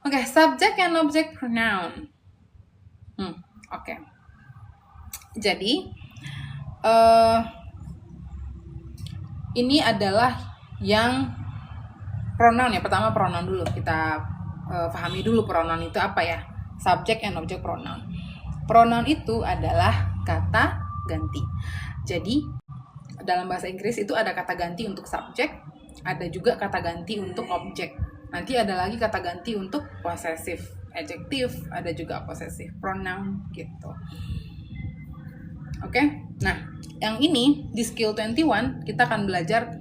Oke, subject and object pronoun. Oke. Jadi ini adalah yang pronoun ya. Pertama pronoun dulu. Kita pahami dulu pronoun itu apa ya. Subject and object pronoun. Pronoun itu adalah kata ganti. Jadi dalam bahasa Inggris itu ada kata ganti untuk subjek, ada juga kata ganti untuk objek. Nanti ada lagi kata ganti untuk possessive adjective, ada juga possessive pronoun gitu. Oke. Nah, yang ini di skill 21 kita akan belajar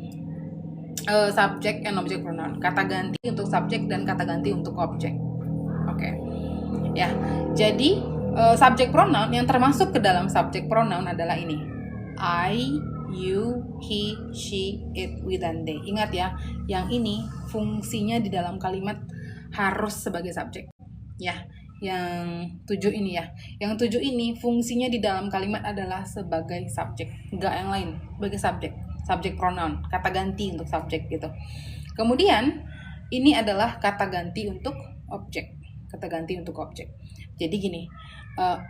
subject and object pronoun. Kata ganti untuk subjek dan kata ganti untuk objek. Oke. Ya. Jadi subject pronoun yang termasuk ke dalam subject pronoun adalah ini. I, you, he, she, it, we, dan they. Ingat ya, yang ini fungsinya di dalam kalimat harus sebagai subjek. Ya, yang 7 ini ya. Yang 7 ini fungsinya di dalam kalimat adalah sebagai subjek, enggak yang lain, sebagai subjek. Subjek pronoun, kata ganti untuk subjek gitu. Kemudian ini adalah kata ganti untuk objek. Kata ganti untuk objek. Jadi gini,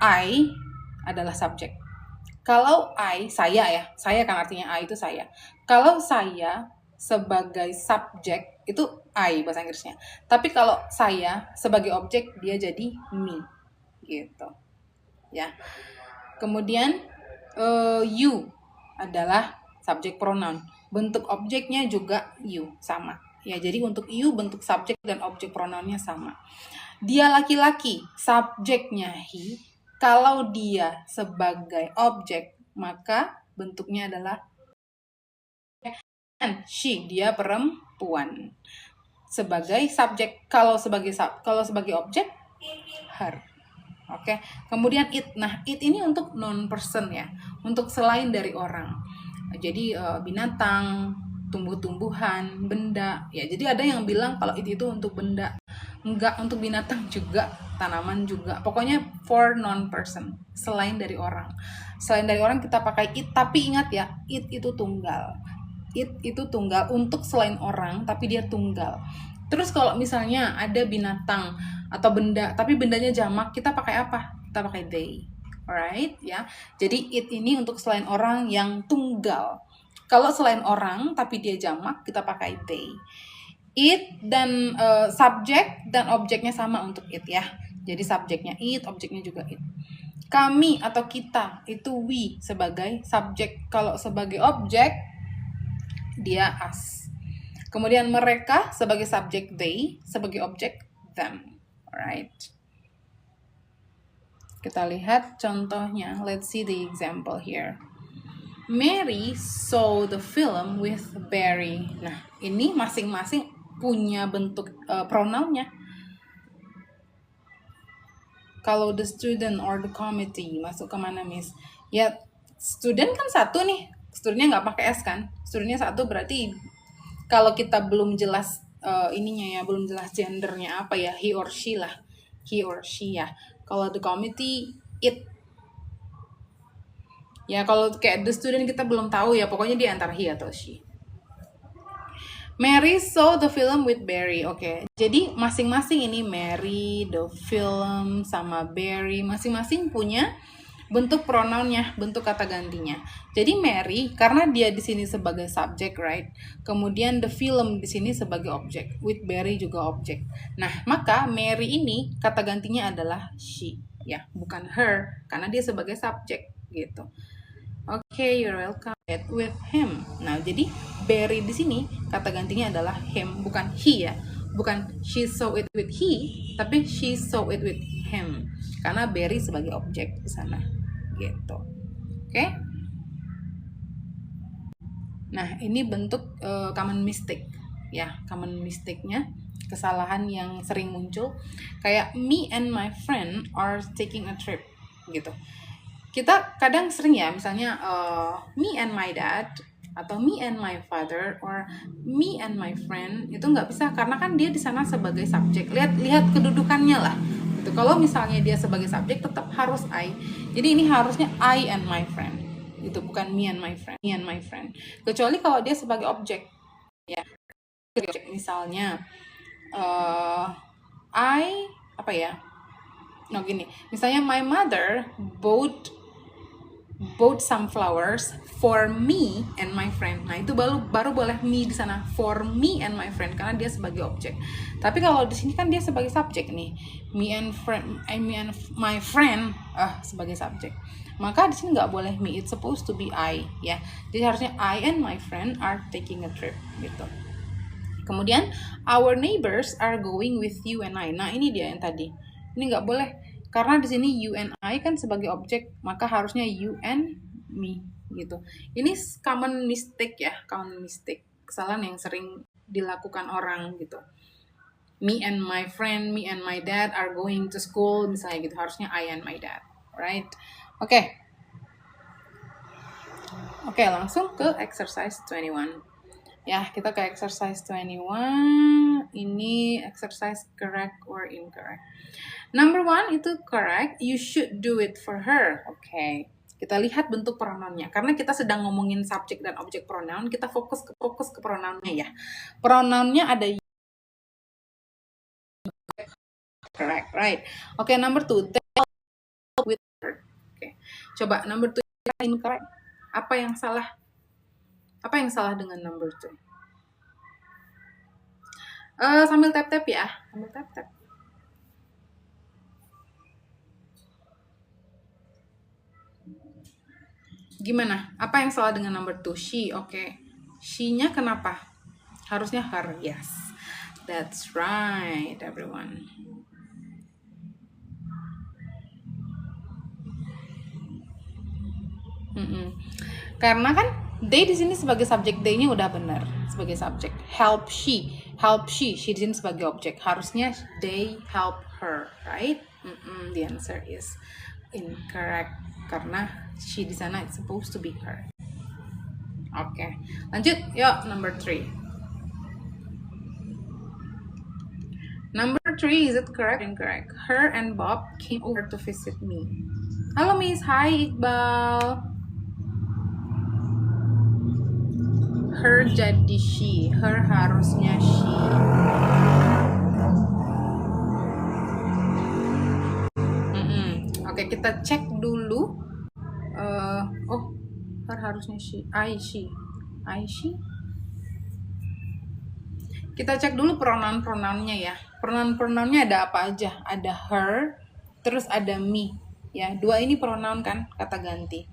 I adalah subjek. Kalau saya kan artinya I itu saya. Kalau saya sebagai subjek itu I bahasa Inggrisnya. Tapi kalau saya sebagai objek dia jadi me gitu. Ya. Kemudian you adalah subjek pronoun. Bentuk objeknya juga you sama. Ya, jadi untuk you bentuk subjek dan objek pronounnya sama. Dia laki-laki, subjeknya he. Kalau dia sebagai objek, maka bentuknya adalah she, dia perempuan. Sebagai subjek, kalau sebagai objek, her. Oke. Kemudian it. Nah, it ini untuk non person ya, untuk selain dari orang. Jadi binatang, tumbuh-tumbuhan, benda. Ya, jadi ada yang bilang kalau itu untuk benda. Enggak, untuk binatang juga, tanaman juga. Pokoknya for non-person, selain dari orang. Selain dari orang kita pakai it, tapi ingat ya, it itu tunggal. It itu tunggal untuk selain orang, tapi dia tunggal. Terus kalau misalnya ada binatang atau benda, tapi bendanya jamak, kita pakai apa? Kita pakai they. Alright, ya. Jadi it ini untuk selain orang yang tunggal. Kalau selain orang tapi dia jamak, kita pakai they. It dan subjek dan objeknya sama untuk it ya. Jadi subjeknya it, objeknya juga it. Kami atau kita itu we sebagai subjek. Kalau sebagai objek dia us. Kemudian mereka sebagai subjek they, sebagai objek them. Alright. Kita lihat contohnya. Let's see the example here. Mary saw the film with Barry. Nah, ini masing-masing punya bentuk pronounnya. Kalau the student or the committee masuk ke mana, Miss? Ya, student kan satu nih. Studentnya nggak pakai S kan? Studentnya satu berarti kalau kita belum jelas ininya ya, belum jelas gendernya apa ya, he or she lah. He or she ya. Kalau the committee, it. Ya, kalau kayak the student kita belum tahu ya, pokoknya dia antara he atau she. Mary saw the film with Barry. Oke. Jadi masing-masing ini Mary, the film, sama Barry, masing-masing punya bentuk pronounnya, bentuk kata gantinya. Jadi Mary karena dia di sini sebagai subjek, right? Kemudian the film di sini sebagai objek, with Barry juga objek. Nah, maka Mary ini kata gantinya adalah she, ya, bukan her karena dia sebagai subjek gitu. Okay, you're welcome. With him. Nah, jadi Barry di sini kata gantinya adalah him, bukan he ya. Bukan she saw it with he, tapi she saw it with him. Karena Barry sebagai objek di sana. Gitu. Oke? Okay? Nah, ini bentuk common mistake. Ya, common mistake-nya, kesalahan yang sering muncul. Kayak me and my friend are taking a trip. Gitu. Kita kadang sering ya, misalnya me and my dad atau me and my father or me and my friend, itu nggak bisa karena kan dia di sana sebagai subjek. Lihat kedudukannya lah. Gitu. Kalau misalnya dia sebagai subjek tetap harus I. Jadi ini harusnya I and my friend. Itu bukan me and my friend. Me and my friend. Kecuali kalau dia sebagai objek. Ya. Misalnya apa ya? No, gini. Misalnya my mother bought some flowers for me and my friend. Nah, itu baru boleh me di sana, for me and my friend, karena dia sebagai objek. Tapi kalau di sini kan dia sebagai subjek nih. Me and my friend sebagai subjek. Maka di sini nggak boleh me, it's supposed to be I, ya. Jadi harusnya I and my friend are taking a trip gitu. Kemudian our neighbors are going with you and I. Nah, ini dia yang tadi. Ini nggak boleh. Karena di sini you and I kan sebagai objek, maka harusnya you and me gitu. Ini common mistake ya, common mistake. Kesalahan yang sering dilakukan orang gitu. Me and my friend, me and my dad are going to school, misalnya gitu. Harusnya I and my dad, right? Oke. Oke, langsung ke exercise 21. Ya, kita ke exercise 21. Ini exercise correct or incorrect. Number 1 itu correct. You should do it for her. Oke. Kita lihat bentuk pronounnya. Karena kita sedang ngomongin subjek dan objek pronoun, kita fokus ke pronounnya ya. Pronounnya ada correct, right? Oke, number 2. They help with her. Oke. Coba number 2 incorrect. Apa yang salah? Apa yang salah dengan number 2? Sambil tap-tap ya. Sambil tap-tap. Gimana? Apa yang salah dengan number 2? She, oke. She-nya kenapa? Harusnya her, yes. That's right, everyone. Karena kan they di sini sebagai subjek, they-nya udah benar sebagai subjek. Help she di sini sebagai objek. Harusnya they help her, right? The answer is incorrect karena she di sana it's supposed to be her. Oke, lanjut. Yuk, number 3. Number 3, is it correct or incorrect? Her and Bob came over to visit me. Halo Miss, hi Iqbal. Her jadi she, her harusnya she. Oke, kita cek dulu. Her harusnya she. I, she. Kita cek dulu pronoun-pronounnya ya. Pronoun-pronounnya ada apa aja? Ada her, terus ada me. Ya, 2 ini pronoun kan, kata ganti.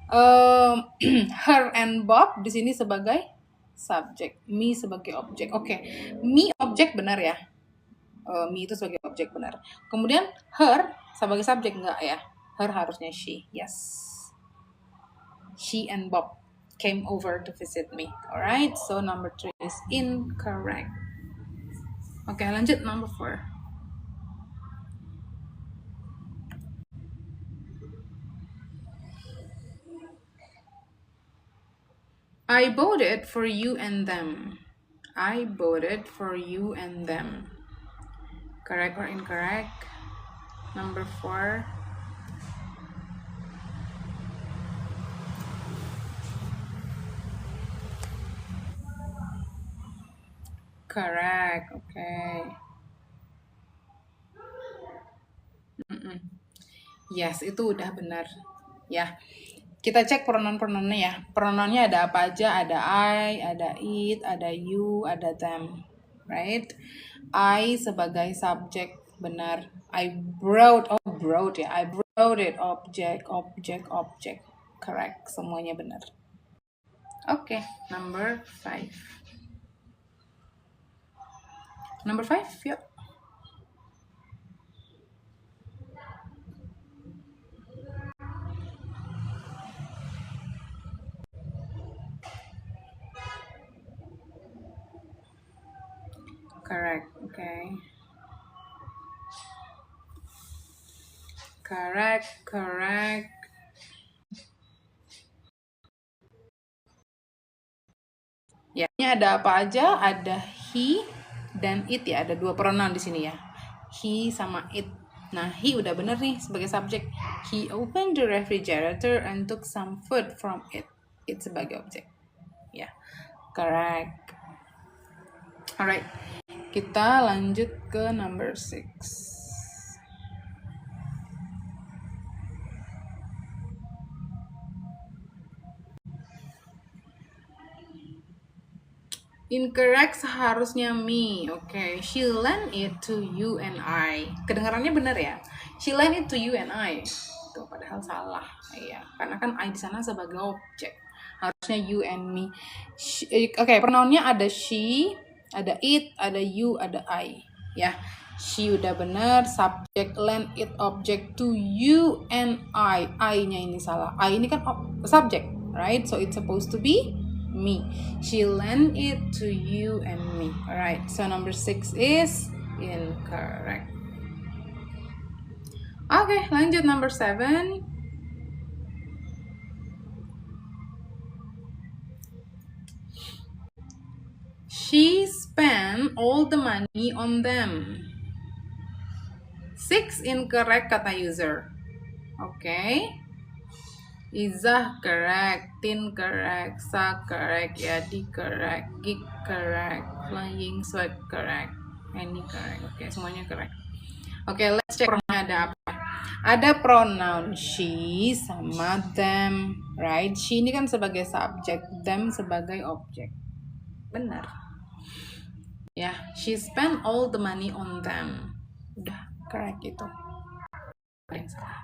Her and Bob di sini sebagai subjek, me sebagai objek. Oke, me objek benar ya. Me itu sebagai objek benar. Kemudian her sebagai subjek enggak ya? Her harusnya she. Yes. She and Bob came over to visit me. Alright, so number 3 is incorrect. Oke, lanjut number 4. I bought it for you and them. I bought it for you and them. Correct or incorrect? Number 4. Correct. Okay. Yes, itu udah benar. Ya. Kita cek pronoun-pronounnya ya. Pronounnya ada apa aja? Ada I, ada it, ada you, ada them. Right? I sebagai subjek benar. I brought ya. I brought it, object. Correct. Semuanya benar. Oke, number 5. Number 5, yuk. Correct, okay. Correct. Ya, ini ada apa aja? Ada he dan it ya. Ada 2 pronoun di sini ya. He sama it. Nah, he udah bener nih sebagai subjek. He opened the refrigerator and took some food from it. It sebagai objek. Ya, correct. Alright. Kita lanjut ke number 6. Incorrect seharusnya me. Oke, she lent it to you and I. Kedengarannya benar ya? She lent it to you and I. Tuh, padahal salah. Iya, karena kan I di sana sebagai objek. Harusnya you and me. Oke, pronounnya ada she, ada it, ada you, ada I. Ya, she udah benar. Subject lent it object to you and I. I-nya ini salah. I ini kan subject, right? So it's supposed to be me. She lent it to you and me. Alright, so number 6 is incorrect. Okay, lanjut number 7. She spent all the money on them. 6 incorrect kata user. Okay. Izah correct, Tin correct, Sa correct, Yadi correct, Gig correct, Flying Swag correct, Any correct. Oke, semuanya correct. Oke, let's check pronoun ada apa. Ada pronoun she sama them, right? She ini kan sebagai subjek, them sebagai objek. Benar. Ya, she spent all the money on them. Udah, correct itu. Ada yang salah.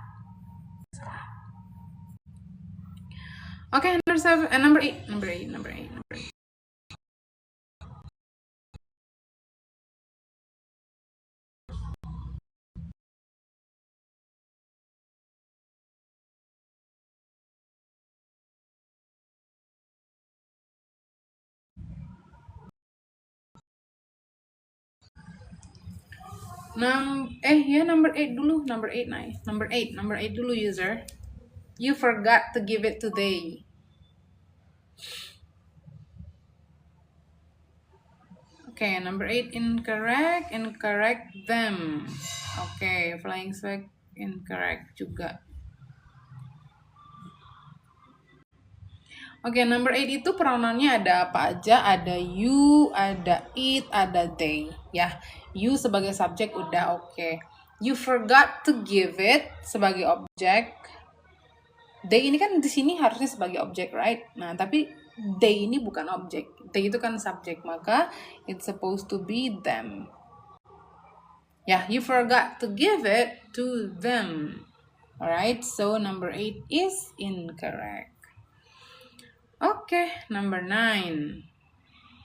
Okay, number 8. Number 8 dulu. Number 8 dulu user. You forgot to give it today. Okay, number 8 incorrect them. Okay, Flying Swag incorrect juga. Oke, number 8 itu pronounnya ada apa aja? Ada you, ada it, ada they. Ya, you sebagai subjek udah oke. You forgot to give it sebagai objek. They ini kan di sini harusnya sebagai objek, right? Nah, tapi they ini bukan objek. They itu kan subjek, maka it's supposed to be them. Yeah, you forgot to give it to them. Alright, so number 8 is incorrect. Okay, number 9.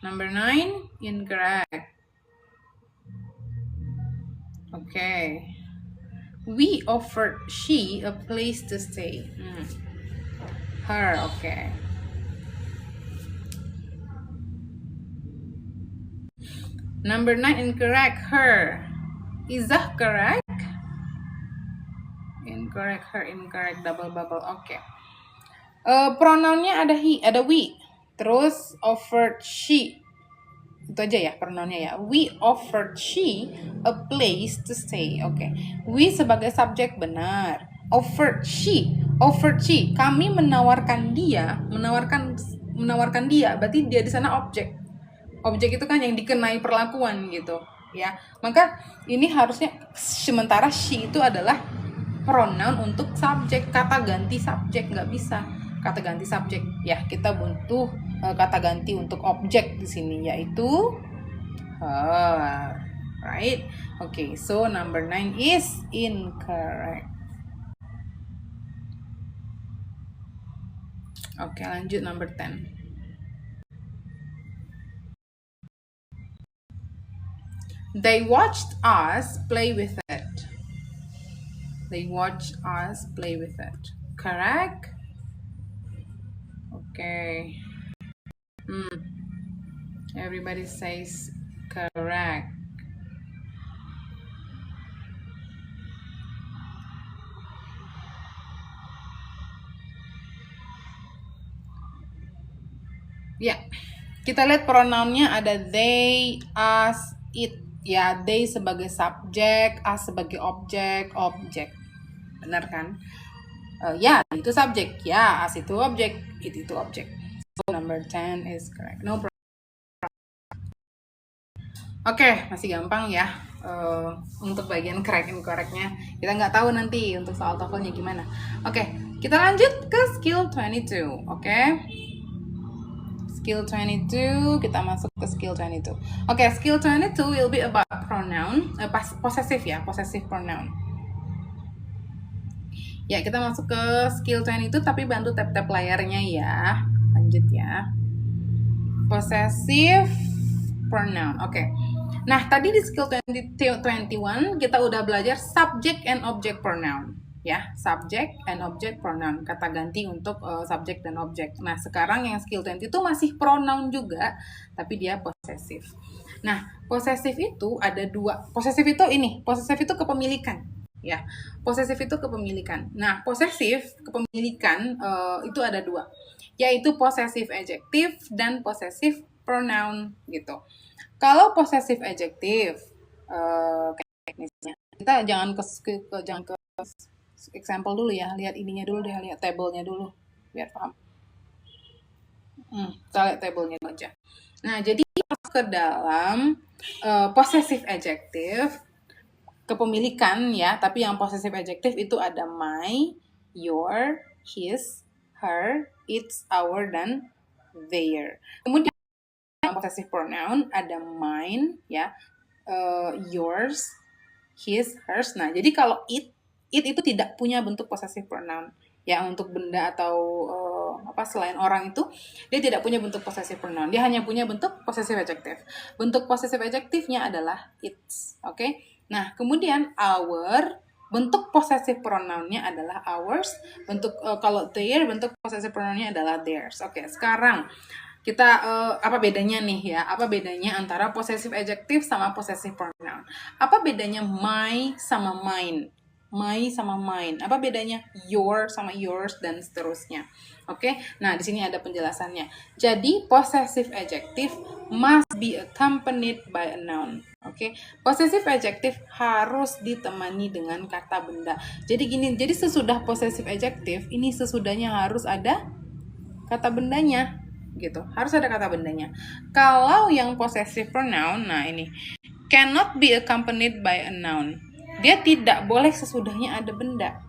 Number 9, incorrect. Okay. We offered she a place to stay. Her, okay. Number 9, incorrect. Her. Izah correct? Incorrect, her, incorrect, double bubble, okay. Pronounnya ada he, ada we. Terus offered she. Itu aja ya pronounnya ya. We offered she a place to stay. Okay. We sebagai subjek benar. Offered she. Kami menawarkan dia, menawarkan dia. Berarti dia di sana objek. Objek itu kan yang dikenai perlakuan gitu, ya. Maka ini harusnya sementara she itu adalah pronoun untuk subjek, kata ganti subjek, nggak bisa kata ganti subjek. Ya, kita butuh kata ganti untuk objek di sini yaitu her, right? Okay, so number 9 is incorrect. Okay, lanjut number 10. They watched us play with it. They watched us play with it. Correct? Okay. Everybody says correct. Ya, kita lihat pronounnya ada they, us, it. Ya, they sebagai subjek, us sebagai objek. Benar kan? Ya, itu subjek. Ya, us itu objek, it itu objek. So number 10 is correct. No problem. Oke, masih gampang ya. Untuk bagian correct incorrectnya kita nggak tahu nanti untuk soal TOEFL-nya gimana. Oke, kita lanjut ke skill 22. Oke, skill 22, kita masuk ke skill 22. Oke, skill 22 will be about pronoun, possessive ya, possessive pronoun. Ya, kita masuk ke skill 22 tapi bantu tap-tap layarnya ya. Lanjut ya. Possessive pronoun. Oke. Nah, tadi di skill 21 kita udah belajar subject and object pronoun. Ya, subject and object pronoun. Kata ganti untuk subject dan objek. Nah, sekarang yang skill 20 itu masih pronoun juga, tapi dia possessive. Nah, possessive itu ada dua. Possessive itu ini, possessive itu kepemilikan. Ya, possessive itu kepemilikan. Nah, possessive kepemilikan itu ada dua, yaitu possessive adjective dan possessive pronoun gitu. Kalau possessive adjective, kayak misalnya, kita jangan ke example dulu ya, lihat ininya dulu deh, lihat tabelnya dulu, biar paham. Kita lihat tabelnya dulu aja. Nah, jadi ke dalam possessive adjective, kepemilikan ya, tapi yang possessive adjective itu ada my, your, his, her, its, our, dan their. Kemudian possessive pronoun ada mine ya, yours, his, hers. Nah, jadi kalau it itu tidak punya bentuk possessive pronoun ya, untuk benda atau selain orang itu dia tidak punya bentuk possessive pronoun, dia hanya punya bentuk possessive adjective. Bentuk possessive adjective-nya adalah its. Oke. Nah, kemudian our, bentuk possessive pronoun-nya adalah ours. Bentuk kalau their, bentuk possessive pronoun-nya adalah theirs. Oke, sekarang kita apa bedanya nih ya? Apa bedanya antara possessive adjective sama possessive pronoun? Apa bedanya my sama mine? My sama mine. Apa bedanya your sama yours dan seterusnya? Oke. Nah, di sini ada penjelasannya. Jadi, possessive adjective must be accompanied by a noun. Oke. Possessive adjective harus ditemani dengan kata benda. Jadi gini, jadi sesudah possessive adjective ini sesudahnya harus ada kata bendanya gitu, harus ada kata bendanya. Kalau yang possessive pronoun, nah ini cannot be accompanied by a noun, dia tidak boleh sesudahnya ada benda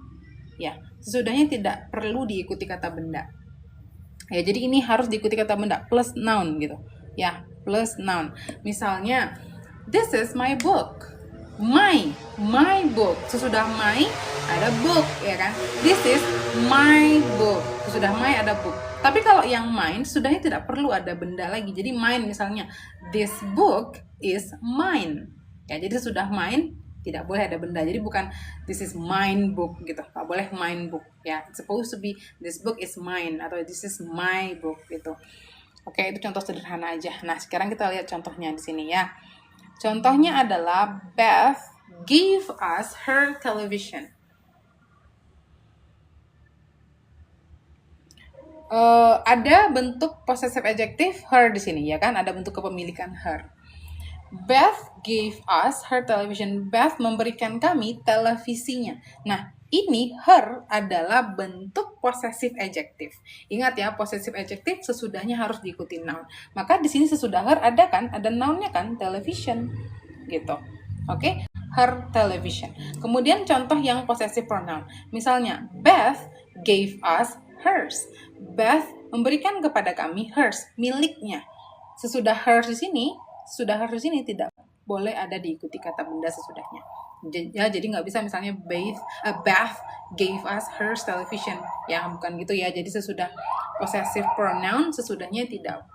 ya, sesudahnya tidak perlu diikuti kata benda ya. Jadi ini harus diikuti kata benda plus noun gitu ya, plus noun. Misalnya this is my book, my book, sesudah my ada book ya kan, this is my book, sesudah my ada book. Tapi kalau yang mine sudahnya tidak perlu ada benda lagi, jadi mine misalnya this book is mine ya, jadi sudah mine tidak boleh ada benda, jadi bukan this is mine book gitu, nggak boleh mine book ya, it's supposed to be this book is mine atau this is my book gitu. Oke, itu contoh sederhana aja. Nah, sekarang kita lihat contohnya di sini ya. Contohnya adalah Beth gave us her television. Ada bentuk possessive adjective her di sini ya kan, ada bentuk kepemilikan her. Beth gave us her television. Beth memberikan kami televisinya. Nah, ini her adalah bentuk possessive adjective. Ingat ya, possessive adjective sesudahnya harus diikuti noun. Maka di sini sesudah her ada kan, ada nounnya kan, television gitu. Oke, her television. Kemudian contoh yang possessive pronoun. Misalnya, Beth gave us hers. Beth memberikan kepada kami hers, miliknya. Sesudah hers di sini, tidak boleh ada diikuti kata benda sesudahnya. Ya, jadi nggak bisa misalnya Beth gave us her television. Ya, bukan gitu ya. Jadi sesudah possessive pronoun, sesudahnya tidak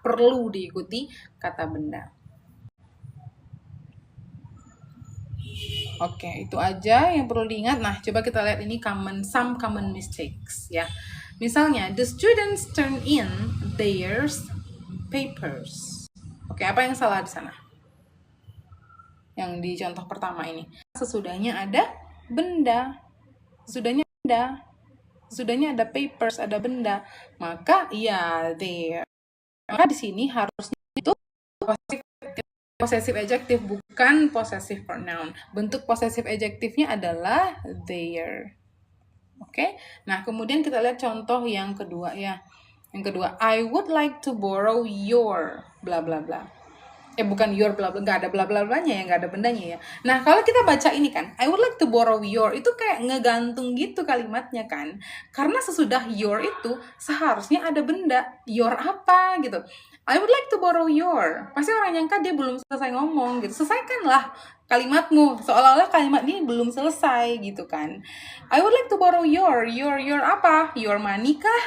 perlu diikuti kata benda. Oke, itu aja yang perlu diingat. Nah, coba kita lihat ini some common mistakes ya. Misalnya, the students turn in their papers. Oke, apa yang salah di sana? Yang di contoh pertama ini. Sesudahnya ada benda. Sesudahnya ada papers, ada benda. Maka ya there. Maka di sini harusnya itu possessive adjective, bukan possessive pronoun. Bentuk possessive adjective-nya adalah their. Oke. Nah, kemudian kita lihat contoh yang kedua ya. Yang kedua, I would like to borrow your bla bla bla. bukan your bla bla, nggak ada bla bla blanya ya, nggak ada bendanya ya. Nah kalau kita baca ini kan, I would like to borrow your, itu kayak ngegantung gitu kalimatnya kan, karena sesudah your itu seharusnya ada benda. Your apa gitu, I would like to borrow your, pasti orang nyangka dia belum selesai ngomong gitu. Selesaikanlah kalimatmu, seolah-olah kalimat ini belum selesai gitu kan. I would like to borrow your apa, your money kah,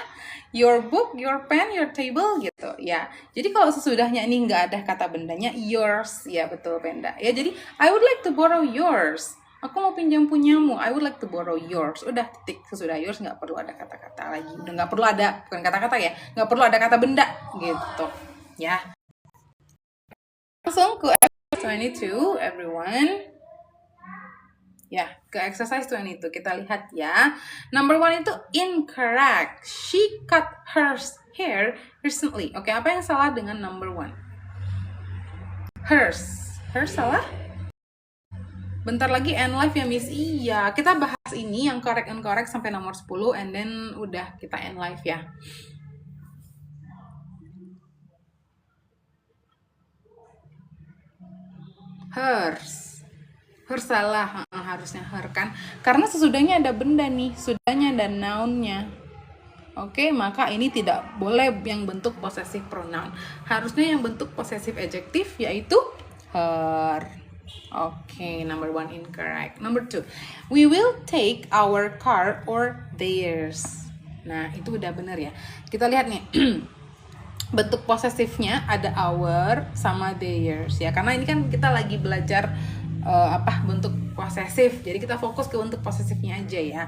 your book, your pen, your table gitu ya. Jadi kalau sesudahnya ini nggak ada kata bendanya, yours, ya betul Penda ya. Jadi I would like to borrow yours, aku mau pinjam punyamu, I would like to borrow yours. Udah, titik. Sesudah yours nggak perlu ada kata-kata lagi, udah nggak perlu ada, bukan kata-kata ya, nggak perlu ada kata benda gitu ya. Langsung ke 22 everyone. Ya, ke exercise 22 kita lihat ya. Number 1 itu incorrect. She cut her hair recently. Oke, apa yang salah dengan number 1? Hers. Hers salah? Bentar lagi end live ya Miss. Iya, kita bahas ini yang correct incorrect sampai nomor 10 and then udah kita end live ya. Hers. Her salah, harusnya her kan, karena sesudahnya ada benda nih, sudahnya ada noun-nya. Oke, maka ini tidak boleh yang bentuk possessive pronoun, harusnya yang bentuk possessive adjective yaitu her. Oke, number 1 incorrect. Number 2, we will take our car or theirs. Nah itu udah bener ya, kita lihat nih. Bentuk posesifnya ada our sama theirs ya, karena ini kan kita lagi belajar bentuk posesif, jadi kita fokus ke bentuk posesifnya aja ya.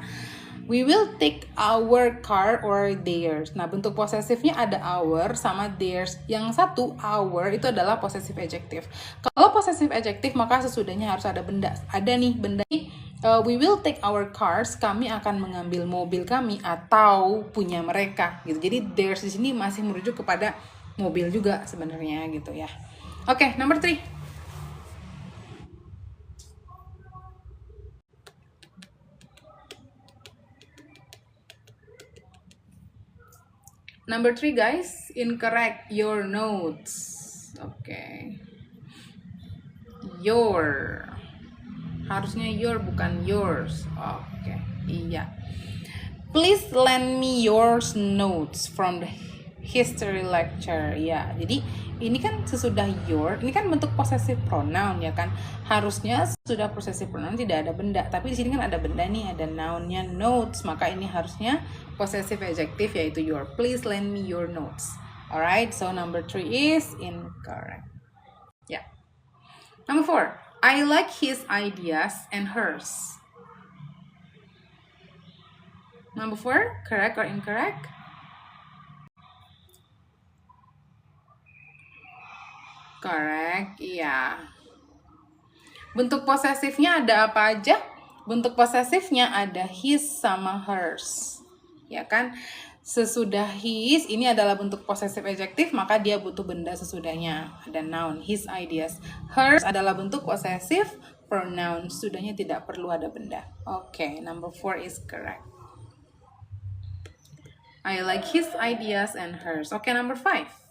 We will take our car or theirs. Nah bentuk posesifnya ada our sama theirs. Yang satu our itu adalah possessive adjective. Kalau possessive adjective maka sesudahnya harus ada benda. Ada nih benda. We will take our cars, kami akan mengambil mobil kami atau punya mereka gitu. Jadi theirs di sini masih merujuk kepada mobil juga sebenarnya gitu ya. Oke, number 3. Number 3 guys, incorrect your notes. Oke. Your. Harusnya your bukan yours. Oke. Iya. Please lend me your notes from the history lecture. Ya, jadi ini kan sesudah your, ini kan bentuk possessive pronoun ya kan. Harusnya sudah possessive pronoun tidak ada benda, tapi di sini kan ada benda nih, ada nounnya notes, maka ini harusnya possessive adjective yaitu your. Please lend me your notes. Alright, so number 3 is incorrect. Yeah. Number 4, I like his ideas and hers. Number 4, correct or incorrect? Correct, iya. Bentuk posesifnya ada apa aja? Bentuk posesifnya ada his sama hers. Ya kan? Sesudah his ini adalah bentuk possessive adjective, maka dia butuh benda sesudahnya. Ada noun, his ideas. Hers adalah bentuk possessive pronoun, sesudahnya tidak perlu ada benda. Oke, number 4 is correct. I like his ideas and hers. Oke, number 5.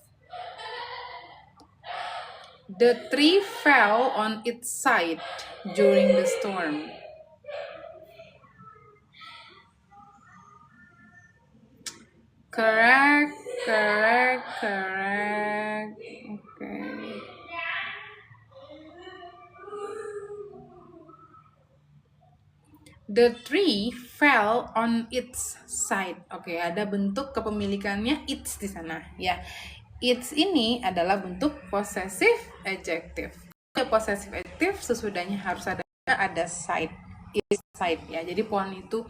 The tree fell on its side during the storm. Correct, correct, correct. Okay. The tree fell on its side. Oke, ada bentuk kepemilikannya its di sana ya. Its ini adalah bentuk possessive adjective. Possessive adjective sesudahnya harus ada side, its side ya. Jadi pohon itu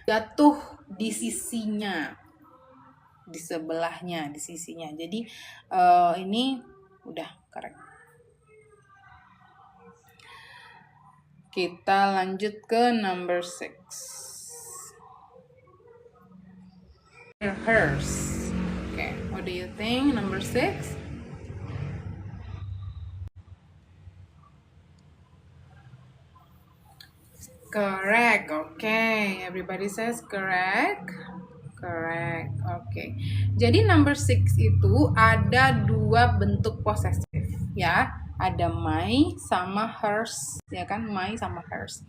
jatuh di sisinya, di sebelahnya, di sisinya. Jadi ini udah correct. Kita lanjut ke number 6. Hers. Okay, what do you think? Number 6. Correct. Okay, everybody says correct. Correct. Okay. Jadi number 6 itu ada dua bentuk possessive ya. ada my sama hers, ya kan, my sama hers.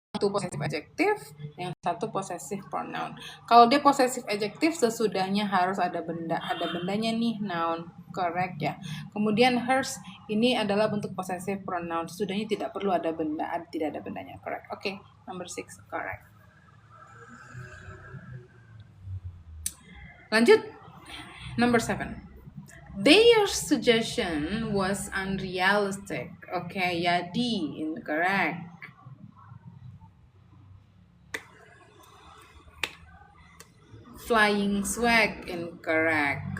Satu possessive adjective, yang satu possessive pronoun. Kalau dia possessive adjective, sesudahnya harus ada benda, ada bendanya nih, noun, correct ya. Kemudian hers ini adalah bentuk possessive pronoun, sesudahnya tidak perlu ada benda, tidak ada bendanya, correct. Oke, number 6, correct. Lanjut, number 7. Their suggestion was unrealistic. Okay, Yadi, incorrect. Flying swag, incorrect.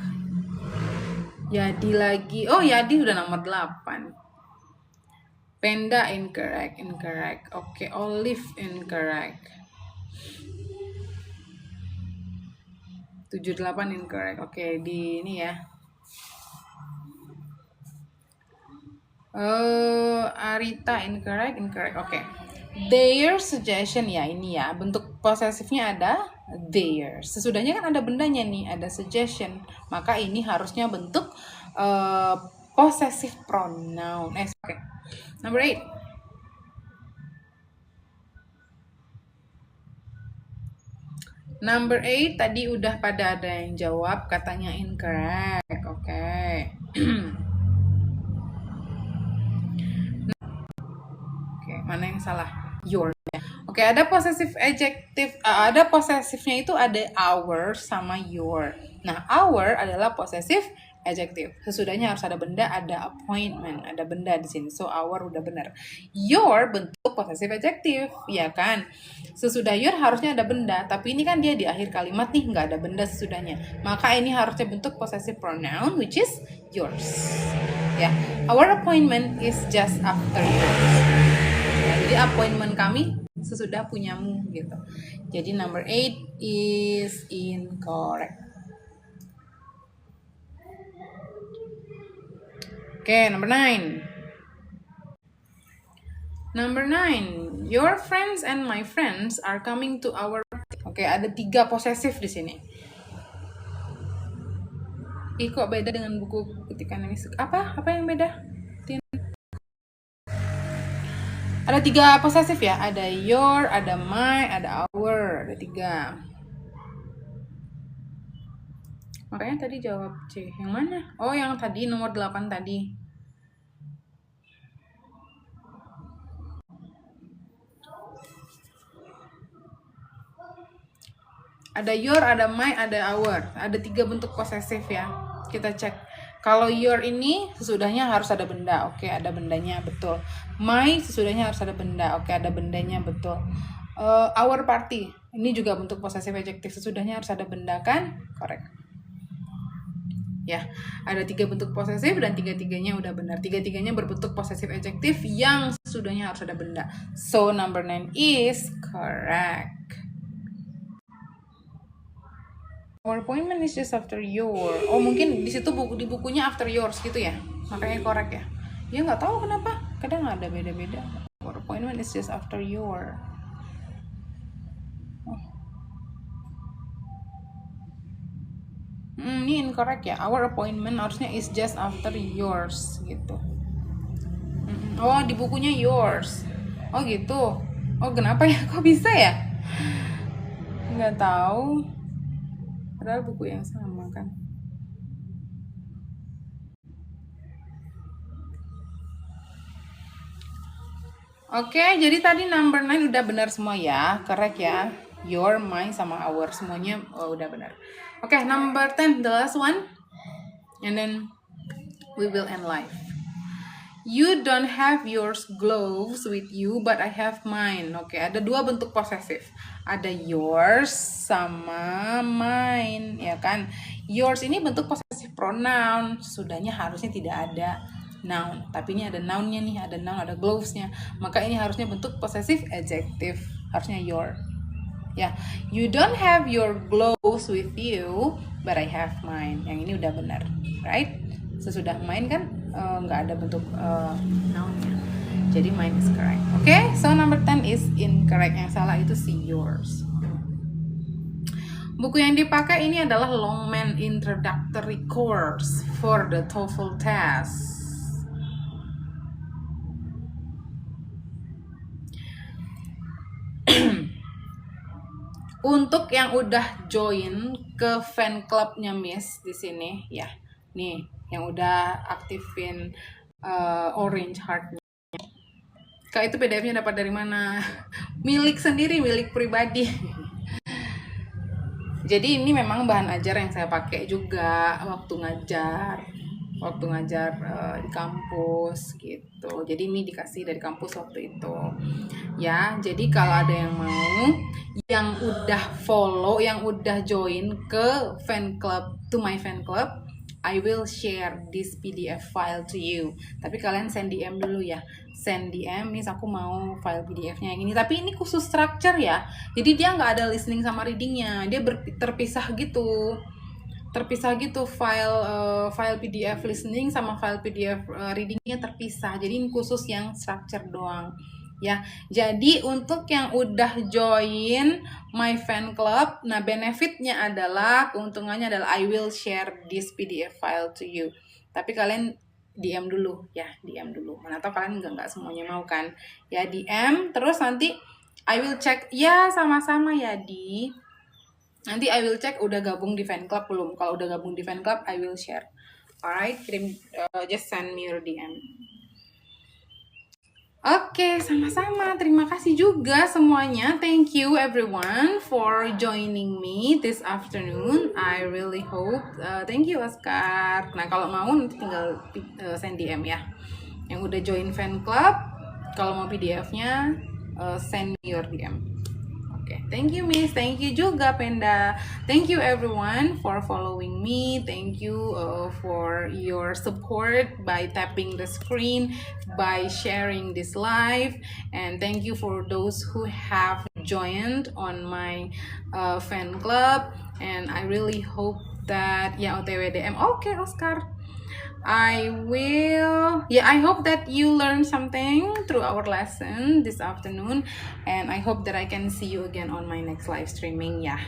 Yadi lagi. Oh, Yadi udah nomor 8. Panda, incorrect. Okay, Olive, incorrect. 78 incorrect. Okay, di ini ya. Arita, incorrect. Okay. Their suggestion, ya ini ya, bentuk posesifnya ada their. Sesudahnya kan ada bendanya nih, ada suggestion. Maka ini harusnya bentuk possessive pronoun. Okay. Number 8. Number 8 tadi udah pada ada yang jawab, katanya incorrect. Okay. Mana yang salah? Your. Oke, ada possessive adjective, ada possessifnya itu ada our sama your. Nah, our adalah possessive adjective. Sesudahnya harus ada benda, ada appointment, ada benda di sini. So our udah benar. Your bentuk possessive adjective, ya kan? Sesudah your harusnya ada benda, tapi ini kan dia di akhir kalimat nih nggak ada benda sesudahnya. Maka ini harusnya bentuk possessive pronoun, which is yours. Ya, our appointment is just after yours. Jadi appointment kami sesudah punyamu gitu. Jadi number 8 is incorrect. Oke, number 9. Number 9. Your friends and my friends are coming to our. Oke, ada 3 posesif di sini. Kok beda dengan buku ketikan ini? Apa yang beda? Ada 3 posesif ya, ada your, ada my, ada our, ada 3. Makanya tadi jawab C. Yang mana? Oh, yang tadi nomor 8 tadi. Ada your, ada my, ada our. Ada 3 bentuk posesif ya. Kita cek. Kalau your ini sesudahnya harus ada benda. Oke, ada bendanya, betul. My sesudahnya harus ada benda. Oke, ada bendanya, betul. Our party. Ini juga bentuk possessive adjective. Sesudahnya harus ada benda kan? Correct. Ya, ada 3 bentuk possessive dan 3-tiganya udah benar. 3-tiganya berbentuk possessive adjective yang sesudahnya harus ada benda. So, number 9 is correct. Our appointment is just after your. Oh, mungkin di situ di bukunya after yours gitu ya. Makanya correct ya. Ya nggak tahu kenapa. Kadang ada beda-beda. Our appointment is just after your. Oh. Ini incorrect ya. Our appointment harusnya is just after yours gitu. Oh, di bukunya yours. Oh gitu. Oh, kenapa ya? Kok bisa ya? Nggak tahu. Padahal buku yang sama kan. Oke, jadi tadi number 9 udah benar semua ya. Correct ya. Your, my, sama our. Semuanya udah benar. Oke, number 10, the last one. And then we will end live. You don't have your gloves with you, but I have mine. Oke, ada 2 bentuk posesif. Ada yours sama mine, ya kan? Yours ini bentuk posesif pronoun. Sudahnya harusnya tidak ada noun. Tapi ini ada nounnya nih, ada noun, ada glovesnya. Maka ini harusnya bentuk posesif adjective. Harusnya your. Ya, you don't have your gloves with you, but I have mine. Yang ini udah benar, right? Sesudah mine kan nggak ada bentuk nounnya. Jadi mine is correct. Okay, so number 10 is incorrect. Yang salah itu si yours. Buku yang dipakai ini adalah Longman Introductory Course for the TOEFL test. Untuk yang udah join ke fan clubnya Miss di sini ya, nih yang udah aktifin orange heart-nya. Kak, itu PDF-nya dapat dari mana? Milik sendiri, milik pribadi. Jadi ini memang bahan ajar yang saya pakai juga waktu ngajar di kampus gitu. Jadi ini dikasih dari kampus waktu itu. Ya, jadi kalau ada yang mau, yang udah follow, yang udah join ke fan club, to my fan club, I will share this PDF file to you. Tapi kalian send DM dulu ya. Send DM, Miss aku mau file PDF-nya yang ini. Tapi ini khusus structure ya. Jadi dia nggak ada listening sama readingnya. Dia terpisah gitu. File PDF listening sama file PDF readingnya terpisah. Jadi ini khusus yang structure doang. Ya, jadi untuk yang udah join my fan club, nah benefitnya adalah, keuntungannya adalah I will share this PDF file to you. Tapi kalian DM dulu ya, DM dulu. Mana tahu kalian nggak semuanya mau kan? Ya DM, terus nanti I will check. Ya sama-sama ya Di. Nanti I will check udah gabung di fan club belum. Kalau udah gabung di fan club, I will share. Alright, just send me your DM. Oke, sama-sama. Terima kasih juga semuanya. Thank you everyone for joining me this afternoon. I really hope. Thank you Oscar. Nah, kalau mau nanti tinggal send DM ya. Yang udah join fan club, kalau mau PDF-nya send me your DM. Okay, thank you Miss, thank you juga Penda, thank you everyone for following me, thank you for your support by tapping the screen, by sharing this live, and thank you for those who have joined on my fan club, and I really hope that ya OTW DM. Okay Oscar, I hope that you learned something through our lesson this afternoon, and I hope that I can see you again on my next live streaming. Yeah.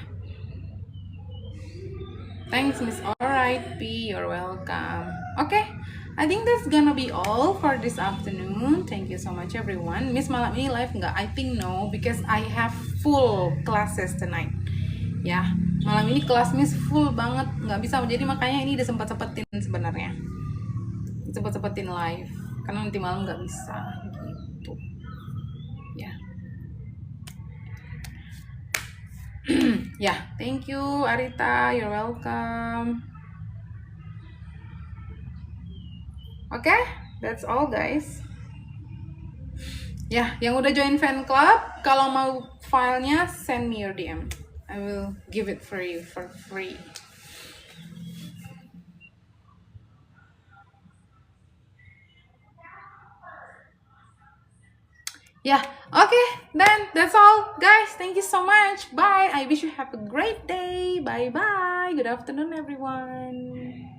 Thanks, Miss. Alright, P, you're welcome. Okay, I think that's gonna be all for this afternoon. Thank you so much, everyone. Miss malam ini live nggak? I think no, because I have full classes tonight. Ya, malam ini kelas Miss full banget, nggak bisa. Jadi makanya ini udah sempat-sempetin sebenarnya. Cepet-cepetin live karena nanti malam nggak bisa gitu ya. Ya, thank you Arita, you're welcome. Okay, that's all guys. Ya, yang udah join fan club, kalau mau filenya send me your DM, I will give it for you for free. Yeah, okay, then that's all guys. Thank you so much. Bye. I wish you have a great day. Bye bye. Good afternoon everyone.